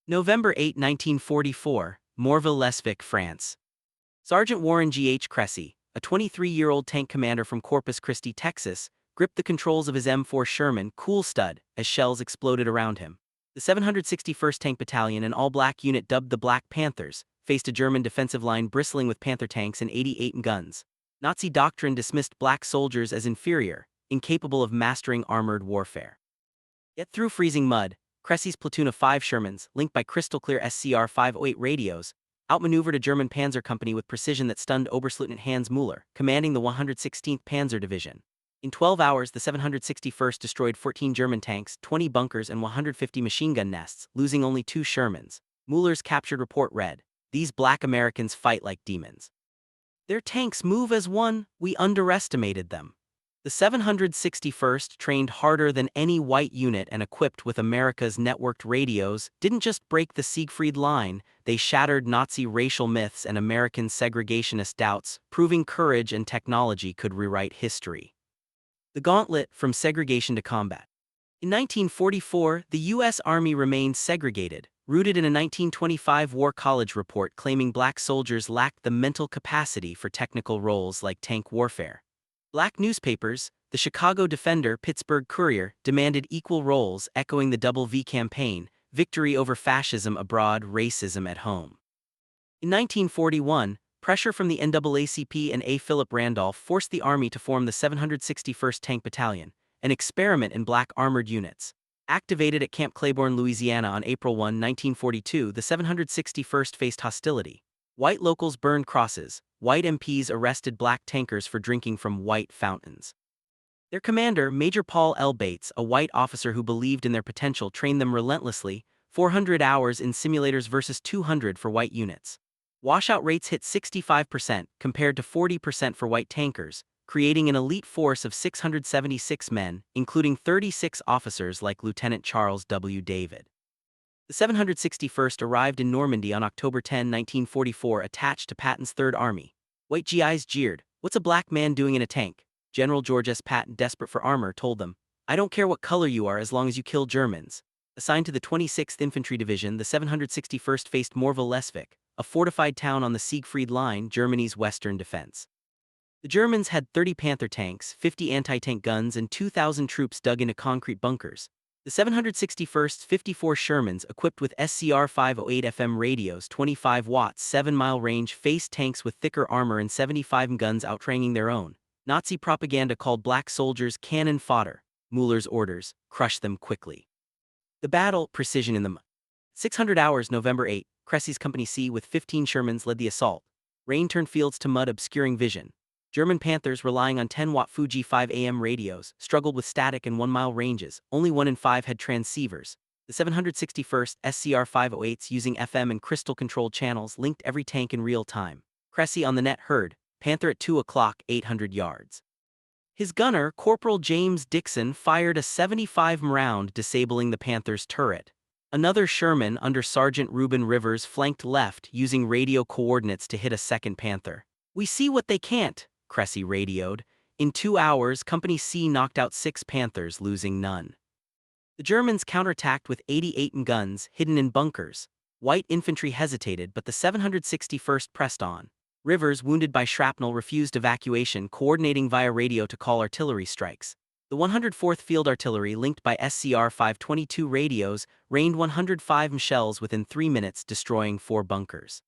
November 8, 1944, Morville-Lesvic, France. Sergeant Warren G. H. Cressy, a 23-year-old tank commander from Corpus Christi, Texas, gripped the controls of his M4 Sherman Cool Stud as shells exploded around him. The 761st Tank Battalion, an all-black unit dubbed the Black Panthers, faced a German defensive line bristling with Panther tanks and 88 guns. Nazi doctrine dismissed black soldiers as inferior, incapable of mastering armored warfare. Yet through freezing mud, Cressy's platoon of 5 Shermans, linked by crystal-clear SCR-508 radios, outmaneuvered a German panzer company with precision that stunned Oberstleutnant Hans Müller, commanding the 116th Panzer Division. In 12 hours, the 761st destroyed 14 German tanks, 20 bunkers, and 150 machine gun nests, losing only 2 Shermans. Müller's captured report read, "These black Americans fight like demons. Their tanks move as one, we underestimated them." The 761st, trained harder than any white unit and equipped with America's networked radios, didn't just break the Siegfried Line, they shattered Nazi racial myths and American segregationist doubts, proving courage and technology could rewrite history. The gauntlet from segregation to combat. In 1944, the U.S. Army remained segregated, rooted in a 1925 War College report claiming black soldiers lacked the mental capacity for technical roles like tank warfare. Black newspapers, the Chicago Defender, Pittsburgh Courier, demanded equal roles, echoing the Double V campaign, victory over fascism abroad, racism at home. In 1941, pressure from the NAACP and A. Philip Randolph forced the Army to form the 761st Tank Battalion, an experiment in black armored units. Activated at Camp Claiborne, Louisiana on April 1, 1942, the 761st faced hostility. White locals burned crosses, white MPs arrested black tankers for drinking from white fountains. Their commander, Major Paul L. Bates, a white officer who believed in their potential, trained them relentlessly, 400 hours in simulators versus 200 for white units. Washout rates hit 65% compared to 40% for white tankers, creating an elite force of 676 men, including 36 officers like Lieutenant Charles W. David. The 761st arrived in Normandy on October 10, 1944, attached to Patton's Third Army. White GIs jeered, "What's a black man doing in a tank?" General George S. Patton, desperate for armor, told them, "I don't care what color you are as long as you kill Germans." Assigned to the 26th Infantry Division, the 761st faced Morville-Lesvic, a fortified town on the Siegfried Line, Germany's western defense. The Germans had 30 Panther tanks, 50 anti-tank guns, and 2,000 troops dug into concrete bunkers. The 761st's 54 Shermans, equipped with SCR-508 FM radios, 25 watts, 7-mile range, faced tanks with thicker armor and 75 guns outranging their own. Nazi propaganda called black soldiers cannon fodder. Müller's orders, crush them quickly. The battle, precision in the mud. 600 hours, November 8, Cressy's Company C with 15 Shermans led the assault. Rain turned fields to mud, obscuring vision. German Panthers, relying on 10-watt Fuji 5 AM radios, struggled with static and 1-mile ranges. Only 1 in 5 had transceivers. The 761st SCR-508s, using FM and crystal-controlled channels, linked every tank in real time. Cressy on the net heard, "Panther at 2 o'clock, 800 yards." His gunner, Corporal James Dixon, fired a 75 round, disabling the Panther's turret. Another Sherman, under Sergeant Reuben Rivers, flanked left, using radio coordinates to hit a second Panther. "We see what they can't," Cressy radioed. In 2 hours, Company C knocked out 6 Panthers, losing none. The Germans counterattacked with 88 guns, hidden in bunkers. White infantry hesitated, but the 761st pressed on. Rivers, wounded by shrapnel, refused evacuation, coordinating via radio to call artillery strikes. The 104th Field Artillery, linked by SCR-522 radios, rained 105 shells within 3 minutes, destroying 4 bunkers.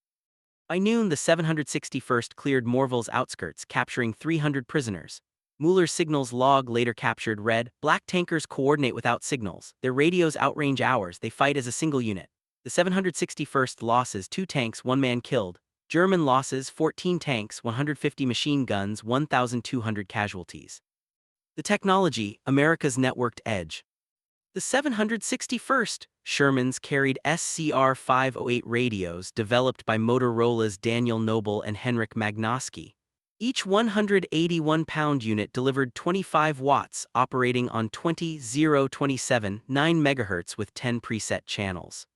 By noon, the 761st cleared Morville's outskirts, capturing 300 prisoners. Müller's signals log later captured read, "Black tankers coordinate without signals. Their radios outrange ours. They fight as a single unit." The 761st losses: 2 tanks, 1 man killed. German losses: 14 tanks, 150 machine guns, 1,200 casualties. The technology, America's networked edge. The 761st Shermans carried SCR-508 radios developed by Motorola's Daniel Noble and Henryk Magnoski. Each 181-pound unit delivered 25 watts, operating on 20/027 9 MHz with 10 preset channels.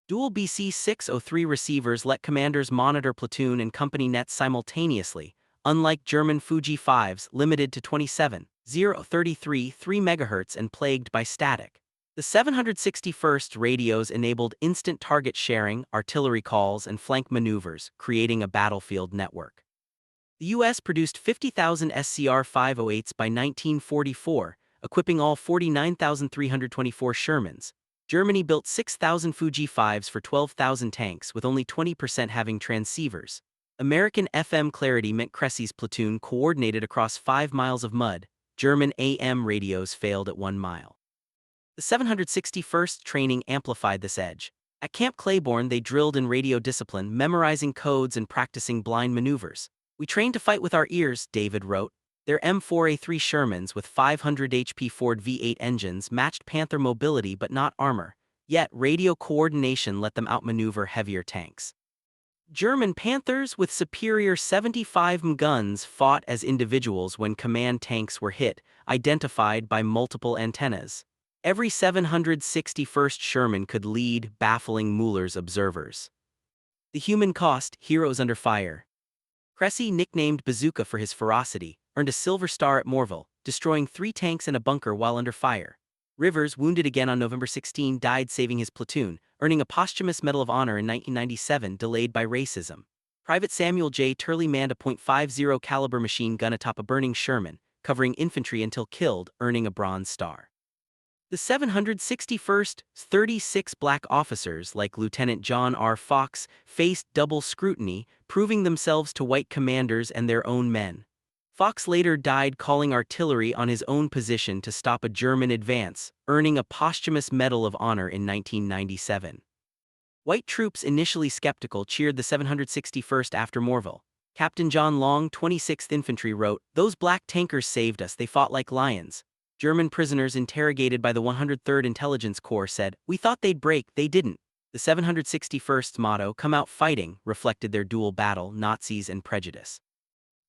Dual BC-603 receivers let commanders monitor platoon and company nets simultaneously, unlike German Fuji 5s limited to 27/033 3 MHz and plagued by static. The 761st radios enabled instant target sharing, artillery calls, and flank maneuvers, creating a battlefield network. The U.S. produced 50,000 SCR-508s by 1944, equipping all 49,324 Shermans. Germany built 6,000 Fuji 5s for 12,000 tanks, with only 20% having transceivers. American FM clarity meant Cressy's platoon coordinated across 5 miles of mud. German AM radios failed at 1 mile. The 761st training amplified this edge. At Camp Claiborne, they drilled in radio discipline, memorizing codes and practicing blind maneuvers. "We trained to fight with our ears," David wrote. Their M4A3 Shermans with 500 HP Ford V8 engines matched Panther mobility but not armor, yet radio coordination let them outmaneuver heavier tanks. German Panthers with superior 75 mm guns fought as individuals when command tanks were hit, identified by multiple antennas. Every 761st Sherman could lead, baffling Mueller's observers. The human cost: heroes under fire. Cressy, nicknamed Bazooka for his ferocity, earned a Silver Star at Morville, destroying 3 tanks and a bunker while under fire. Rivers, wounded again on November 16, died saving his platoon, earning a posthumous Medal of Honor in 1997, delayed by racism. Private Samuel J. Turley manned a .50 caliber machine gun atop a burning Sherman, covering infantry until killed, earning a Bronze Star. The 761st 36 black officers, like Lieutenant John R. Fox, faced double scrutiny, proving themselves to white commanders and their own men. Fox later died calling artillery on his own position to stop a German advance, earning a posthumous Medal of Honor in 1997. White troops, initially skeptical, cheered the 761st after Morville. Captain John Long, 26th Infantry, wrote, "Those black tankers saved us, they fought like lions." German prisoners interrogated by the 103rd Intelligence Corps said, "We thought they'd break, they didn't." The 761st's motto, "Come out fighting," reflected their dual battle, Nazis and Prejudice.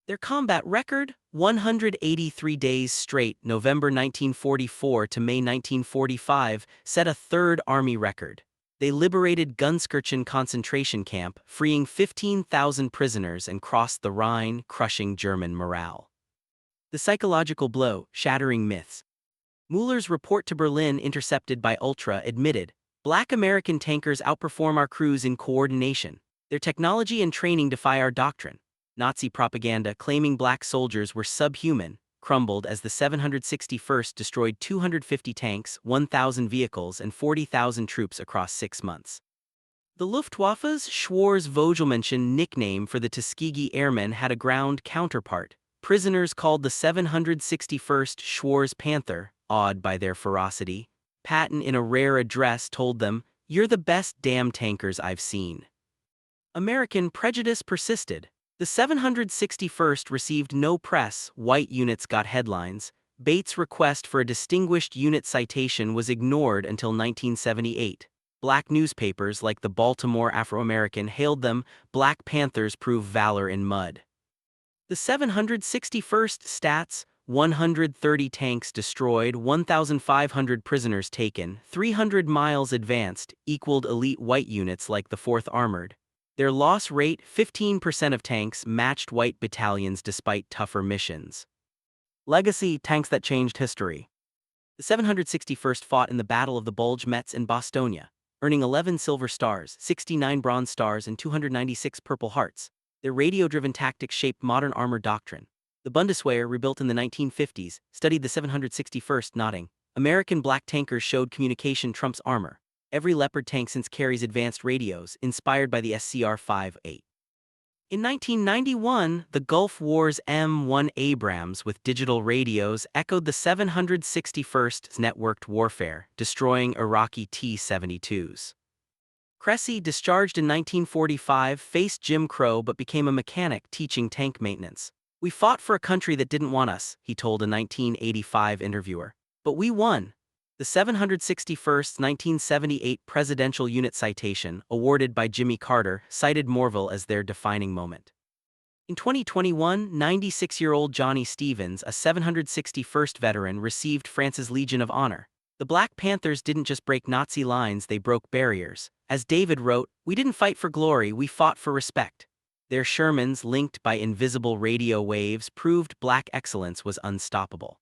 Their combat record, 183 days straight, November 1944 to May 1945, set a Third Army record. They liberated Gunskirchen concentration camp, freeing 15,000 prisoners, and crossed the Rhine, crushing German morale. The psychological blow, shattering myths. Mueller's report to Berlin, intercepted by Ultra, admitted, "Black American tankers outperform our crews in coordination. Their technology and training defy our doctrine." Nazi propaganda claiming black soldiers were subhuman crumbled as the 761st destroyed 250 tanks, 1,000 vehicles, and 40,000 troops across 6 months. The Luftwaffe's Schwarzvogelmenschen nickname for the Tuskegee Airmen had a ground counterpart. Prisoners called the 761st Schwarz Panther, awed by their ferocity. Patton, in a rare address, told them, "You're the best damn tankers I've seen." American prejudice persisted. The 761st received no press, white units got headlines. Bates' request for a distinguished unit citation was ignored until 1978. Black newspapers like the Baltimore Afro-American hailed them, "Black Panthers prove valor in mud." The 761st stats: 130 tanks destroyed, 1,500 prisoners taken, 300 miles advanced, equaled elite white units like the 4th Armored. Their loss rate: 15% of tanks matched white battalions despite tougher missions. Legacy: tanks that changed history. The 761st fought in the Battle of the Bulge, Metz, and Bastogne, earning 11 Silver Stars, 69 Bronze Stars, and 296 Purple Hearts. Their radio-driven tactics shaped modern armor doctrine. The Bundeswehr, rebuilt in the 1950s, studied the 761st, nodding, "American black tankers showed communication trumps armor. Every Leopard tank since carries advanced radios, inspired by the SCR-508." In 1991, the Gulf War's M1 Abrams with digital radios echoed the 761st's networked warfare, destroying Iraqi T-72s. Cressy, discharged in 1945, faced Jim Crow but became a mechanic teaching tank maintenance. "We fought for a country that didn't want us," he told a 1985 interviewer. "But we won." The 761st's 1978 Presidential Unit Citation, awarded by Jimmy Carter, cited Morville as their defining moment. In 2021, 96-year-old Johnny Stevens, a 761st veteran, received France's Legion of Honor. The Black Panthers didn't just break Nazi lines, they broke barriers. As David wrote, "We didn't fight for glory, we fought for respect." Their Shermans, linked by invisible radio waves, proved black excellence was unstoppable.